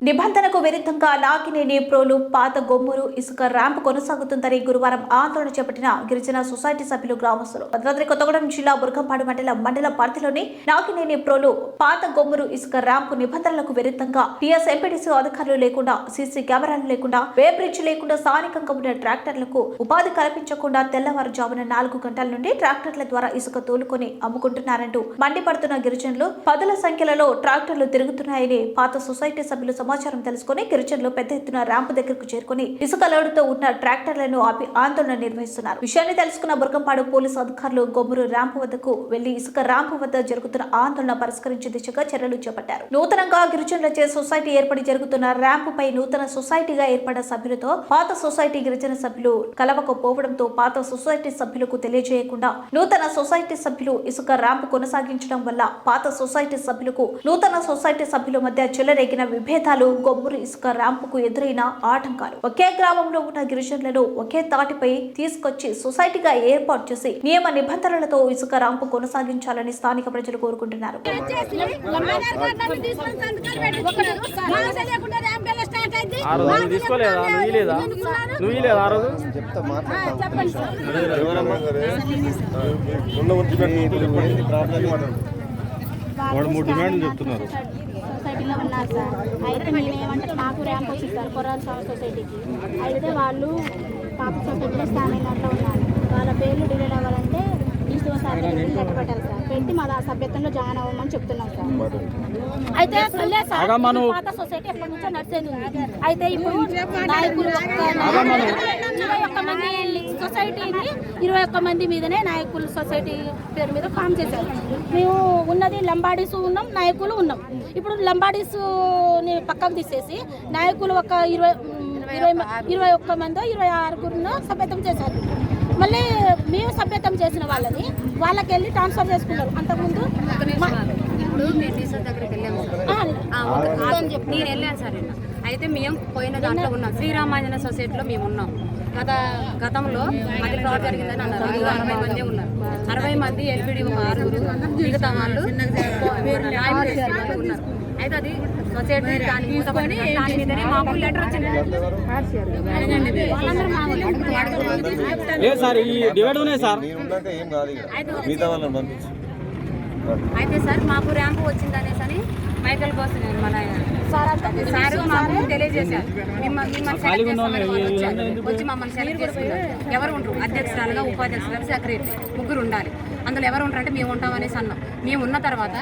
నిబంధనకు విరుద్ధంగా నాగినేని ప్రోలు పాత గొమ్మూరు ఇసుక ర్యాంప్ కొనసాగుతుందని గురువారం ఆందోళన చేపట్టిన గిరిజన సొసైటీ సభ్యులు గ్రామస్తులు భద్రాద్రి కొత్తగూడెం జిల్లా బుర్గంపాడు మండల పరిధిలోని నాగినేని ప్రోలు పాత గొమ్మూరు ఇసుక ర్యాంప్ నిబంధనలకు విరుద్ధంగా టీఎస్ ఎంపీడీసీ అధికారులు లేకుండా సీసీ కెమెరాలు లేకుండా వే బ్రిడ్జ్ లేకుండా స్థానికంగా ఉన్న ట్రాక్టర్లకు ఉపాధి కల్పించకుండా తెల్లవారుజామున 4 గంటల నుండి ట్రాక్టర్ల ద్వారా ఇసుక తోలుకొని అమ్ముకుంటున్నారంటూ మండిపడుతున్న గిరిజనులు పదుల సంఖ్యలో ట్రాక్టర్లు తిరుగుతున్నాయని పాత సొసైటీ సభ్యులు సమాచారం తెలుసుకుని గిరిజనులు పెద్ద ఎత్తున ర్యాంపు దగ్గరకు చేరుకుని ఇసుక లోడుతో ఉన్న ట్రాక్టర్లను ఆపి ఆందోళన నిర్వహిస్తున్నారు. విషయాన్ని తెలుసుకున్న బుర్గంపాడు పోలీసు అధికారులు గొమ్మూరు ర్యాంపు వద్దకు వెళ్లి ఇసుక ర్యాంపు వద్ద జరుగుతున్న ఆందోళన పరిష్కరించే దిశగా చర్యలు చేపట్టారు. నూతనంగా గిరిజనులచే సొసైటీ ఏర్పడి జరుగుతున్న ర్యాంపు పై నూతన సొసైటీగా ఏర్పడిన సభ్యులతో పాత సొసైటీ గిరిజన సభ్యులు కలవకపోవడంతో పాత సొసైటీ సభ్యులకు తెలియజేయకుండా నూతన సొసైటీ సభ్యులు ఇసుక ర్యాంపు కొనసాగించడం వల్ల పాత సొసైటీ సభ్యులకు నూతన సొసైటీ సభ్యుల మధ్య చెలరేగిన విభేదాలు గొమ్మూరు ఇసుక ర్యాంపుకు ఎదురైన ఆటంకాలు ఒకే గ్రామంలో ఉన్న గిరిజనులను ఒకే తాటిపై తీసుకొచ్చి సొసైటీగా ఏర్పాటు చేసి నియమ నిబంధనలతో ఇసుక ర్యాంపు కొనసాగించాలని స్థానిక ప్రజలు కోరుకుంటున్నారు. సొసైటీలో ఉన్నారు సార్. అయితే నేనేమంటే మాకు ర్యాంప్ వచ్చింది సార్ కొర్రాల స్వామి సొసైటీకి. అయితే వాళ్ళు పాప సొసైటీలో స్థానంగా ఉన్నారు. వాళ్ళ పేర్లు డిలీట్ అవ్వాలంటే ఈశ్వ సార్ లెక్క పెట్టాలి సార్. పెట్టి మా సభ్యత్వంలో జాయిన్ అవ్వమని చెప్తున్నాం సార్. అయితే పాత సొసైటీ ఎప్పటి నుంచో నడిచేది ఉంది. అయితే ఇప్పుడు నాయకులు 21 మంది సొసైటీని 21 మంది మీదనే నాయకులు సొసైటీ పేరు మీద ఫామ్ చేశారు. మేము ఉన్నది లంబాడీస్ ఉన్నాం, నాయకులు ఉన్నాం. ఇప్పుడు లంబాడీస్ని పక్కకు తీసేసి నాయకులు ఒక 21 మందో 26 సభ్యత్వం చేశారు. మళ్ళీ మేము సభ్యత్వం చేసిన వాళ్ళని వాళ్ళకి వెళ్ళి ట్రాన్స్ఫర్ చేసుకున్నారు. అంతకుముందు ఇప్పుడు మేము టీచర్ దగ్గరికి వెళ్ళాము, నేను వెళ్ళాను సార్. అయితే మేము పోయిన దాంట్లో ఉన్నాం, శ్రీరామాంజన సొసైటీలో మేము ఉన్నాం. గతంలో అది ఫ్రాడ్ జరిగిందని అన్నారు. 60 మంది ఉన్నారు. 60 మంది ఎల్బిడి 6 మిగతా వాళ్ళు ఉన్నారు. అయితే అది సొసైటీ దాని మీదనే మాకు లెటర్ వచ్చింది. అయితే సార్ మాకు ర్యాంపు వచ్చింది అనేసి అని మైకల్ బాస్ మన సార్ మాకు తెలియజేశారు. మిమ్మల్ని సెలెక్ట్ చేస్తున్నారు, వచ్చి మమ్మల్ని సెలెక్ట్ చేసుకున్నారు. ఎవరు ఉంటారు? అధ్యక్షురాలుగా, ఉపాధ్యక్షురాలు, సెక్రటరీ 3 ఉండాలి. అందులో ఎవరు ఉంటారంటే మేము ఉంటాం అనేసి అన్నాం. మేము ఉన్న తర్వాత